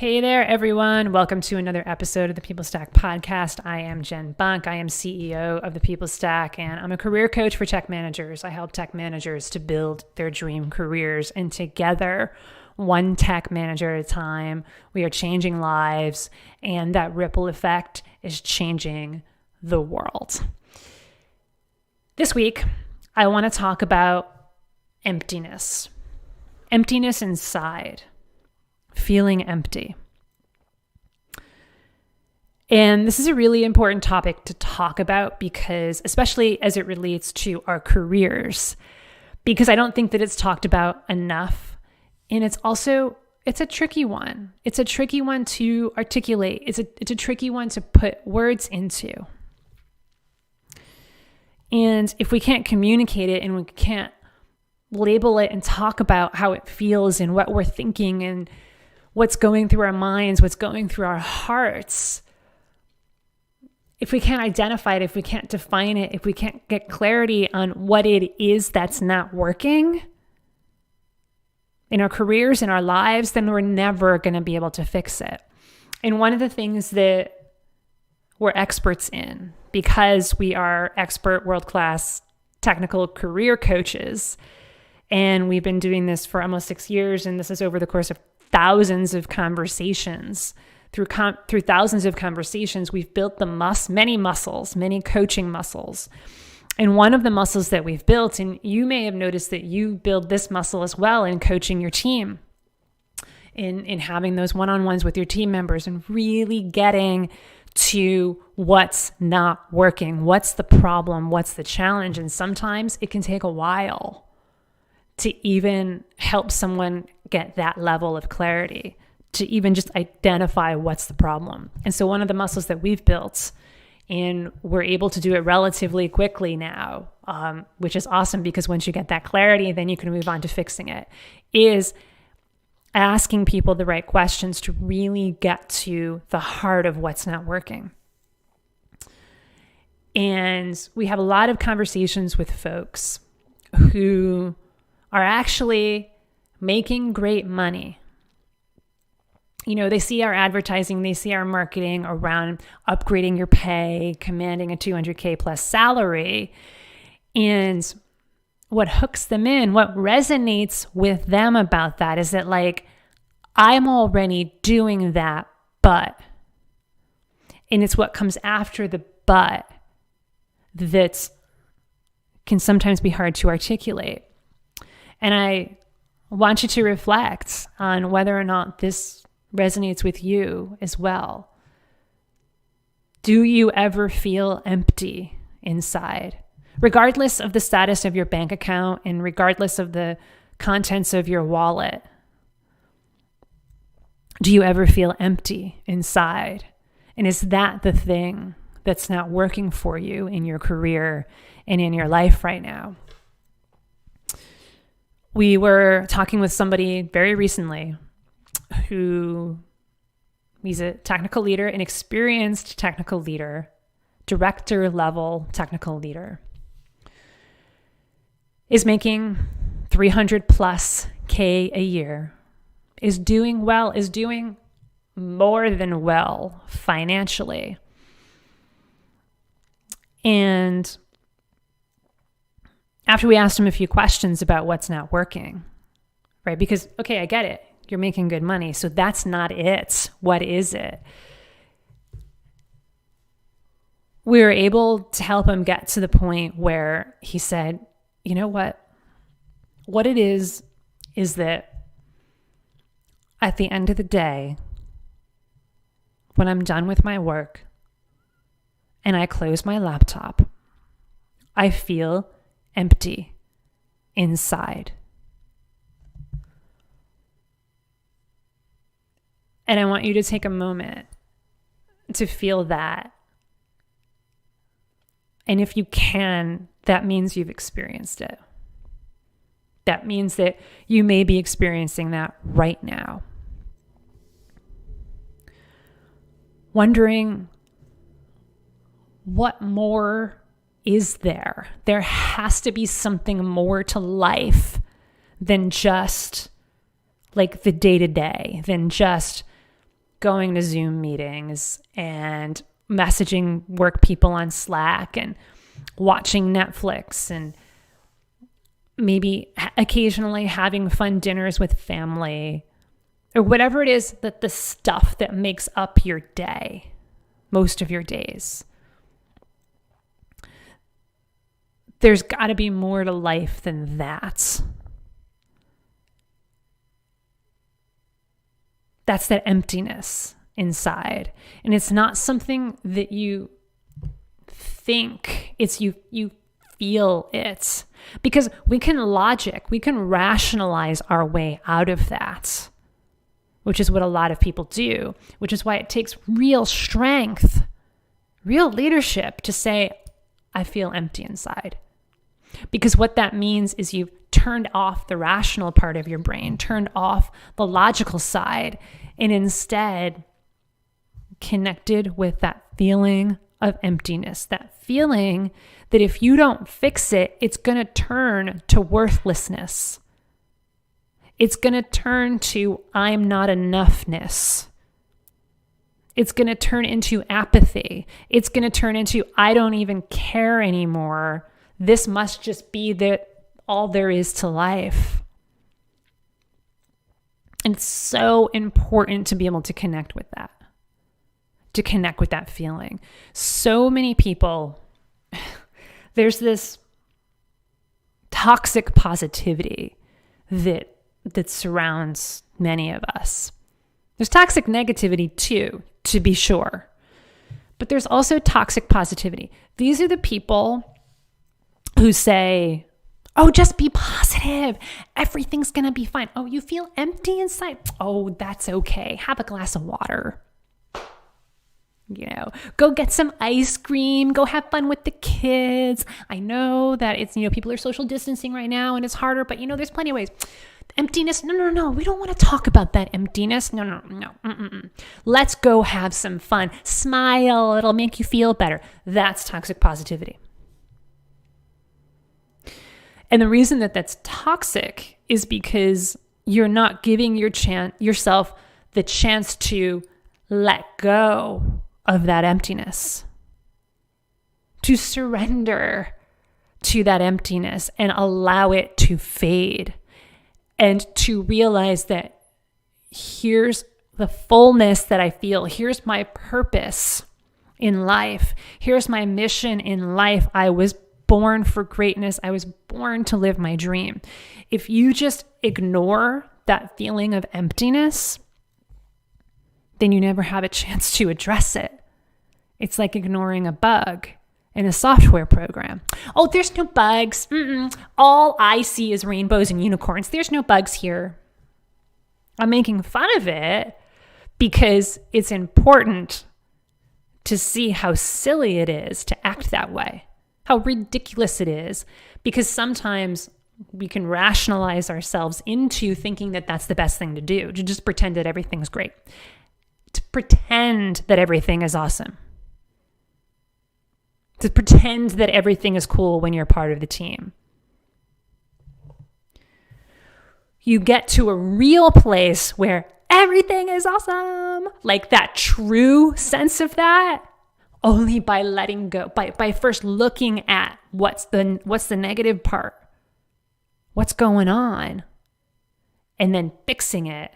Hey there, everyone. Welcome to another episode of the People Stack podcast. I am Jen Bunk. I am CEO of the People Stack, and I'm a career coach for tech managers. I help tech managers to build their dream careers, and together, one tech manager at a time, we are changing lives, and that ripple effect is changing the world. This week, I want to talk about emptiness inside. Feeling empty. And this is a really important topic to talk about because, especially as it relates to our careers, because I don't think that it's talked about enough. And it's a tricky one. It's a tricky one to articulate. It's a tricky one to put words into. And if we can't communicate it and we can't label it and talk about how it feels and what we're thinking and what's going through our minds, what's going through our hearts, if we can't identify it, if we can't define it, if we can't get clarity on what it is that's not working in our careers, in our lives, then we're never going to be able to fix it. And one of the things that we're experts in, because we are expert world-class technical career coaches, and we've been doing this for almost 6 years, and this is over the course of thousands of conversations. Through thousands of conversations, we've built many coaching muscles. And one of the muscles that we've built, and you may have noticed that you build this muscle as well in coaching your team, in having those one-on-ones with your team members and really getting to what's not working, what's the problem, what's the challenge. And sometimes it can take a while to even help someone get that level of clarity, to even just identify what's the problem. And so one of the muscles that we've built, and we're able to do it relatively quickly now, which is awesome because once you get that clarity, then you can move on to fixing it, is asking people the right questions to really get to the heart of what's not working. And we have a lot of conversations with folks who are actually making great money. You know, they see our advertising, they see our marketing around upgrading your pay, commanding a $200K plus salary. And what hooks them in, what resonates with them about that is that, like, I'm already doing that, but, and it's what comes after the but that can sometimes be hard to articulate. And I want you to reflect on whether or not this resonates with you as well. Do you ever feel empty inside? Regardless of the status of your bank account and regardless of the contents of your wallet, do you ever feel empty inside? And is that the thing that's not working for you in your career and in your life right now? We were talking with somebody very recently who, he's a technical leader, an experienced technical leader, director level technical leader, is making 300 plus K a year, is doing well, is doing more than well financially. And after we asked him a few questions about what's not working, right? Because, okay, I get it. You're making good money. So that's not it. What is it? We were able to help him get to the point where he said, you know what? What it is that at the end of the day, when I'm done with my work and I close my laptop, I feel empty inside. And I want you to take a moment to feel that. And if you can, that means you've experienced it. That means that you may be experiencing that right now. Wondering, what more is there? There has to be something more to life than just like the day-to-day, than just going to Zoom meetings and messaging work people on Slack and watching Netflix and maybe occasionally having fun dinners with family, or whatever it is, that the stuff that makes up your day, most of your days. There's got to be more to life than that. That's that emptiness inside. And it's not something that you think, it's you feel it. Because we can rationalize our way out of that, which is what a lot of people do, which is why it takes real strength, real leadership to say, I feel empty inside. Because what that means is you've turned off the rational part of your brain, turned off the logical side, and instead connected with that feeling of emptiness, that feeling that if you don't fix it, it's going to turn to worthlessness. It's going to turn to I'm not enoughness. It's going to turn into apathy. It's going to turn into I don't even care anymore. This must just be all there is to life. And it's so important to be able to connect with that, to connect with that feeling. So many people, there's this toxic positivity that surrounds many of us. There's toxic negativity too, to be sure. But there's also toxic positivity. These are the people who say, oh, just be positive. Everything's going to be fine. Oh, you feel empty inside? Oh, that's okay. Have a glass of water. Go get some ice cream. Go have fun with the kids. I know that it's, people are social distancing right now and it's harder, but there's plenty of ways. Emptiness. No. We don't want to talk about that emptiness. No. Let's go have some fun. Smile. It'll make you feel better. That's toxic positivity. And the reason that that's toxic is because you're not giving yourself the chance to let go of that emptiness, to surrender to that emptiness and allow it to fade, and to realize that here's the fullness that I feel. Here's my purpose in life. Here's my mission in life. I was born for greatness. I was born to live my dream. If you just ignore that feeling of emptiness, then you never have a chance to address it. It's like ignoring a bug in a software program. Oh, there's no bugs. All I see is rainbows and unicorns. There's no bugs here. I'm making fun of it because it's important to see how silly it is to act that way. How ridiculous it is, because sometimes we can rationalize ourselves into thinking that that's the best thing to do, to just pretend that everything's great, to pretend that everything is awesome, to pretend that everything is cool when you're part of the team. You get to a real place where everything is awesome, like that true sense of that, only by letting go, by first looking at what's the negative part, what's going on, and then fixing it.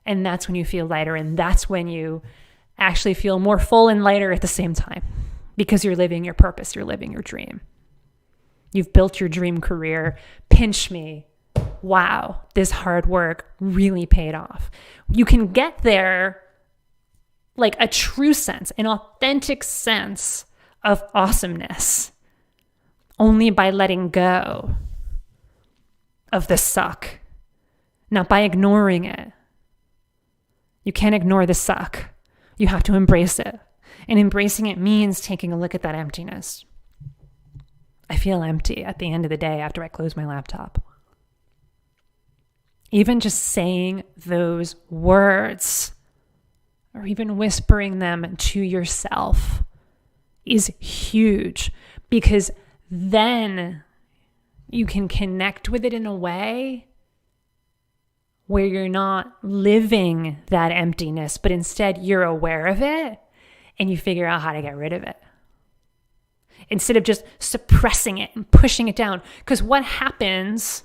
And that's when you feel lighter, and that's when you actually feel more full and lighter at the same time, because you're living your purpose, you're living your dream. You've built your dream career. Pinch me. Wow, this hard work really paid off. You can get there like a true sense, an authentic sense of awesomeness, only by letting go of the suck, not by ignoring it. You can't ignore the suck. You have to embrace it. And embracing it means taking a look at that emptiness. I feel empty at the end of the day after I close my laptop. Even just saying those words, or even whispering them to yourself, is huge, because then you can connect with it in a way where you're not living that emptiness, but instead you're aware of it and you figure out how to get rid of it. Instead of just suppressing it and pushing it down. Because what happens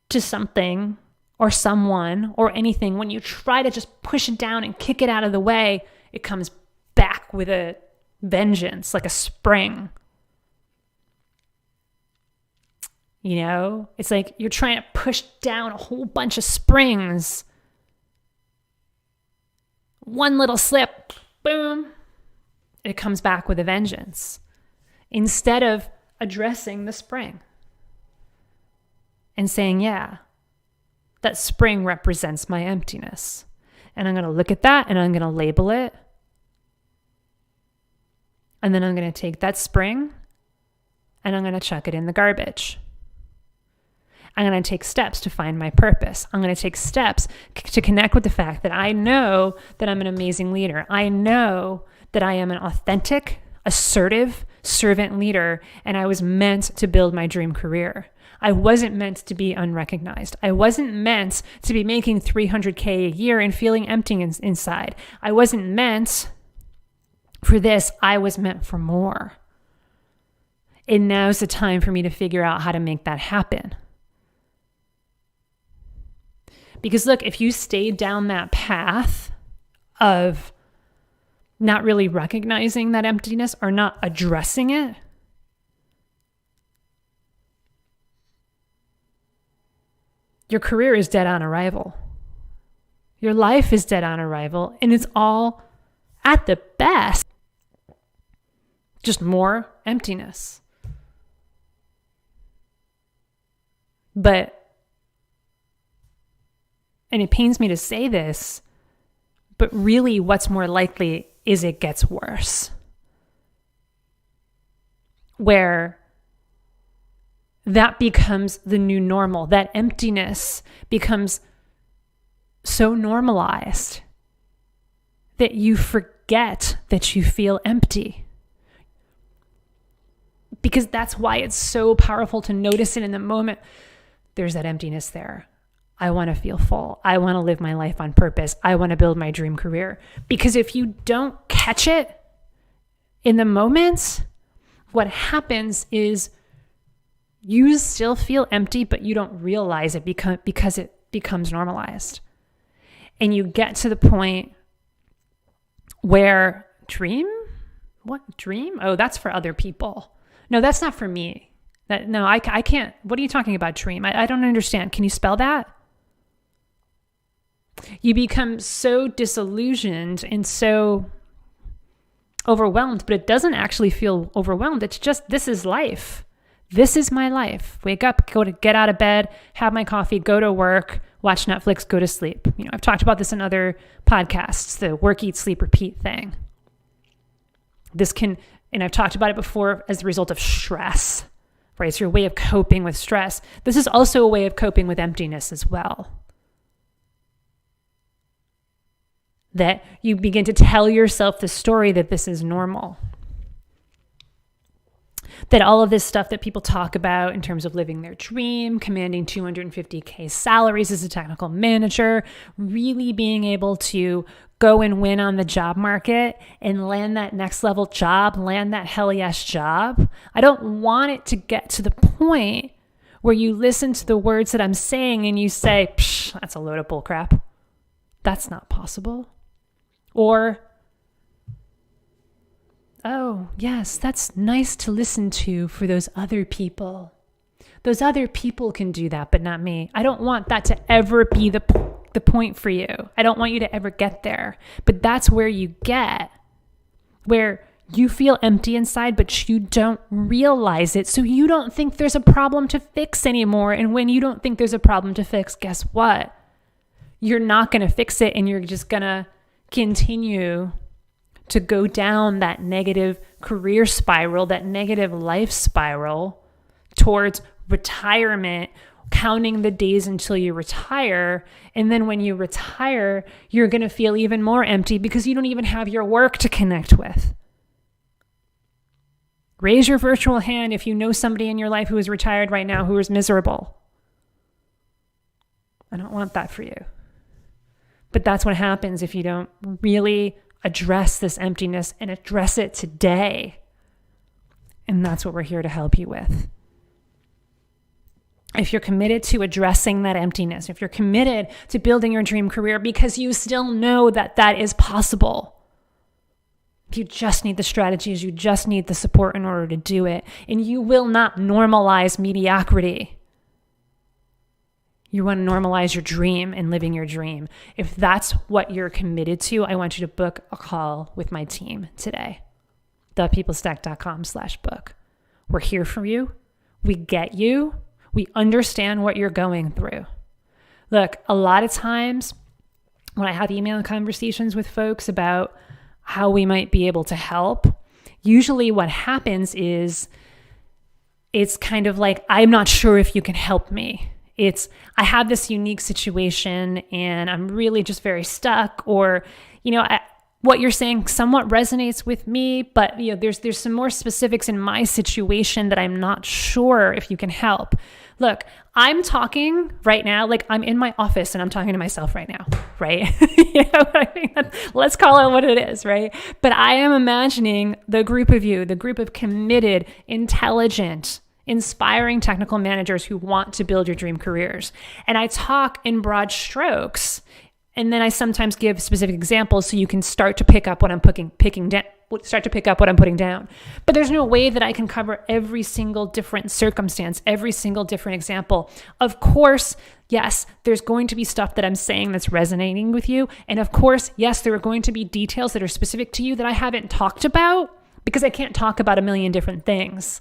to something or someone or anything when you try to just push it down and kick it out of the way, it comes back with a vengeance, like a spring. You know, it's like you're trying to push down a whole bunch of springs. One little slip, boom, it comes back with a vengeance. Instead of addressing the spring and saying, yeah, that spring represents my emptiness. And I'm going to look at that and I'm going to label it. And then I'm going to take that spring and I'm going to chuck it in the garbage. I'm going to take steps to find my purpose. I'm going to take steps to connect with the fact that I know that I'm an amazing leader. I know that I am an authentic, assertive servant leader, and I was meant to build my dream career. I wasn't meant to be unrecognized. I wasn't meant to be making $300K a year and feeling empty inside. I wasn't meant for this. I was meant for more. And now's the time for me to figure out how to make that happen. Because look, if you stay down that path of not really recognizing that emptiness or not addressing it, your career is dead on arrival. Your life is dead on arrival, and it's all, at the best, just more emptiness. And it pains me to say this, but really what's more likely is it gets worse. Where that becomes the new normal. That emptiness becomes so normalized that you forget that you feel empty. Because that's why it's so powerful to notice it in the moment. There's that emptiness there. I want to feel full. I want to live my life on purpose. I want to build my dream career. Because if you don't catch it in the moment, what happens is you still feel empty, but you don't realize it because it becomes normalized. And you get to the point where What dream? Oh, that's for other people. No, that's not for me. I can't. What are you talking about, dream? I don't understand. Can you spell that? You become so disillusioned and so overwhelmed, but it doesn't actually feel overwhelmed. It's just, this is life. This is my life. Wake up, get out of bed, have my coffee, go to work, watch Netflix, go to sleep. I've talked about this in other podcasts, the work, eat, sleep, repeat thing. And I've talked about it before as the result of stress, right? It's your way of coping with stress. This is also a way of coping with emptiness as well. That you begin to tell yourself the story that this is normal. That all of this stuff that people talk about in terms of living their dream, commanding 250K salaries as a technical manager, really being able to go and win on the job market and land that next level job, land that hell yes job. I don't want it to get to the point where you listen to the words that I'm saying and you say, psh, that's a load of bull crap. That's not possible. Or, oh, yes, that's nice to listen to for those other people. Those other people can do that, but not me. I don't want that to ever be the point for you. I don't want you to ever get there. But that's where you get, where you feel empty inside, but you don't realize it. So you don't think there's a problem to fix anymore. And when you don't think there's a problem to fix, guess what? You're not going to fix it, and you're just going to continue to go down that negative career spiral, that negative life spiral towards retirement, counting the days until you retire. And then when you retire, you're going to feel even more empty because you don't even have your work to connect with. Raise your virtual hand if you know somebody in your life who is retired right now who is miserable. I don't want that for you. But that's what happens if you don't really address this emptiness and address it today. And that's what we're here to help you with. If you're committed to addressing that emptiness, if you're committed to building your dream career because you still know that that is possible, you just need the strategies, you just need the support in order to do it. And you will not normalize mediocrity. You want to normalize your dream and living your dream. If that's what you're committed to, I want you to book a call with my team today. thepeoplestack.com/book. We're here for you. We get you. We understand what you're going through. Look, a lot of times when I have email conversations with folks about how we might be able to help, usually what happens is it's kind of like, I'm not sure if you can help me. I have this unique situation and I'm really just very stuck, or, what you're saying somewhat resonates with me, but there's some more specifics in my situation that I'm not sure if you can help. Look, I'm talking right now, like I'm in my office and I'm talking to myself right now, right? You know what I mean? Let's call it what it is, right? But I am imagining the group of you, the group of committed, intelligent, inspiring technical managers who want to build your dream careers. And I talk in broad strokes, and then I sometimes give specific examples so you can start to pick up what I'm putting down. But there's no way that I can cover every single different circumstance, every single different example. Of course, yes, there's going to be stuff that I'm saying that's resonating with you. And of course, yes, there are going to be details that are specific to you that I haven't talked about because I can't talk about a million different things.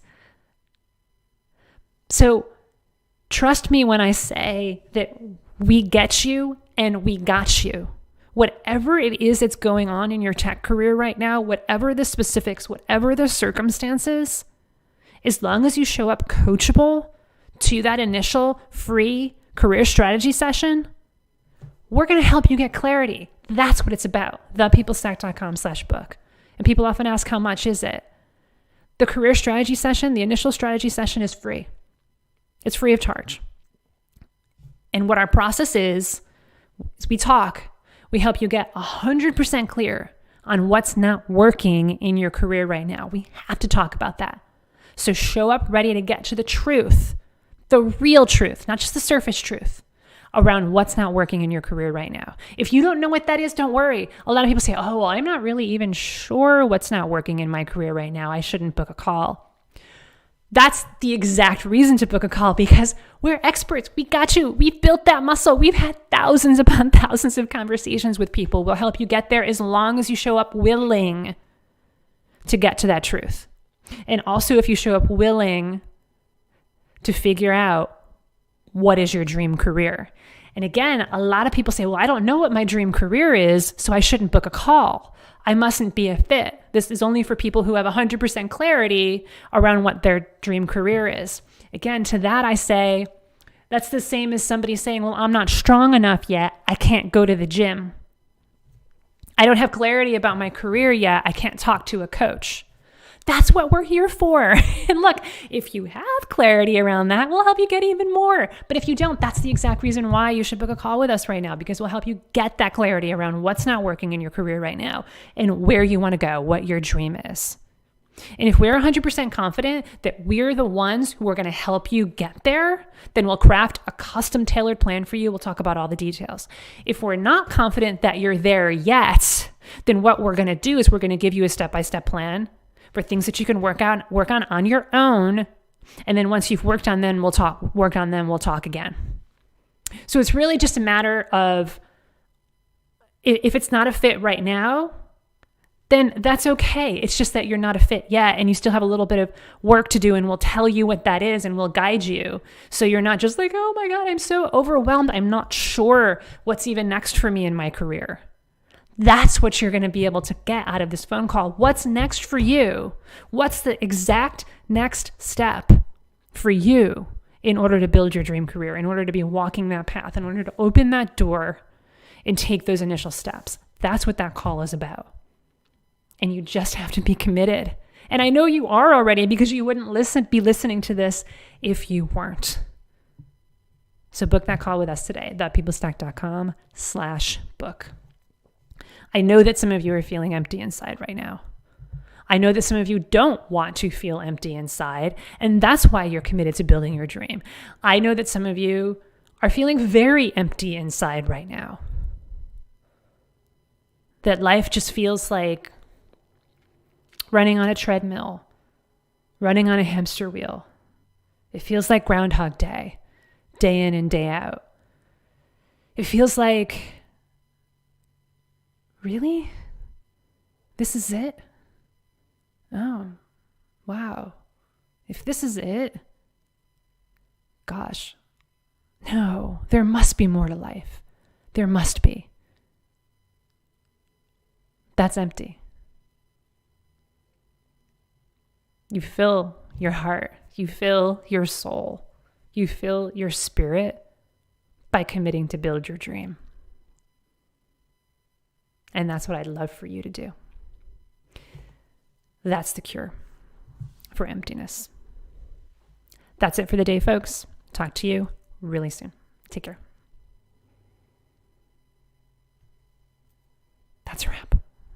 So trust me when I say that we get you and we got you. Whatever it is that's going on in your tech career right now, whatever the specifics, whatever the circumstances, as long as you show up coachable to that initial free career strategy session, we're going to help you get clarity. That's what it's about. thepeoplestack.com/book. And people often ask, how much is it? The career strategy session, the initial strategy session is free. It's free of charge. And what our process is we talk. We help you get 100% clear on what's not working in your career right now. We have to talk about that. So show up ready to get to the truth, the real truth, not just the surface truth around what's not working in your career right now. If you don't know what that is, don't worry. A lot of people say, oh, well, I'm not really even sure what's not working in my career right now. I shouldn't book a call. That's the exact reason to book a call, because we're experts. We got you. We've built that muscle. We've had thousands upon thousands of conversations with people. We'll help you get there as long as you show up willing to get to that truth. And also if you show up willing to figure out what is your dream career. And again, a lot of people say, well, I don't know what my dream career is, so I shouldn't book a call. I mustn't be a fit. This is only for people who have 100% clarity around what their dream career is. Again, to that I say, that's the same as somebody saying, well, I'm not strong enough yet. I can't go to the gym. I don't have clarity about my career yet. I can't talk to a coach. That's what we're here for. And look, if you have clarity around that, we'll help you get even more. But if you don't, that's the exact reason why you should book a call with us right now, because we'll help you get that clarity around what's not working in your career right now and where you want to go, what your dream is. And if we're 100% confident that we're the ones who are going to help you get there, then we'll craft a custom tailored plan for you. We'll talk about all the details. If we're not confident that you're there yet, then what we're going to do is we're going to give you a step-by-step plan for things that you can work on your own. And then once you've worked on them, we'll talk again. So it's really just a matter of, if it's not a fit right now, then that's okay. It's just that you're not a fit yet and you still have a little bit of work to do, and we'll tell you what that is and we'll guide you. So you're not just like, oh my God, I'm so overwhelmed. I'm not sure what's even next for me in my career. That's what you're going to be able to get out of this phone call. What's next for you? What's the exact next step for you in order to build your dream career, in order to be walking that path, in order to open that door and take those initial steps? That's what that call is about. And you just have to be committed. And I know you are already, because you wouldn't be listening to this if you weren't. So book that call with us today, thepeoplestack.com/book. I know that some of you are feeling empty inside right now. I know that some of you don't want to feel empty inside, and that's why you're committed to building your dream. I know that some of you are feeling very empty inside right now. That life just feels like running on a treadmill, running on a hamster wheel. It feels like Groundhog Day, day in and day out. It feels like, really? This is it? Oh, wow. If this is it, gosh, no, there must be more to life. There must be. That's empty. You fill your heart, you fill your soul, you fill your spirit by committing to build your dream. And that's what I'd love for you to do. That's the cure for emptiness. That's it for the day, folks. Talk to you really soon. Take care.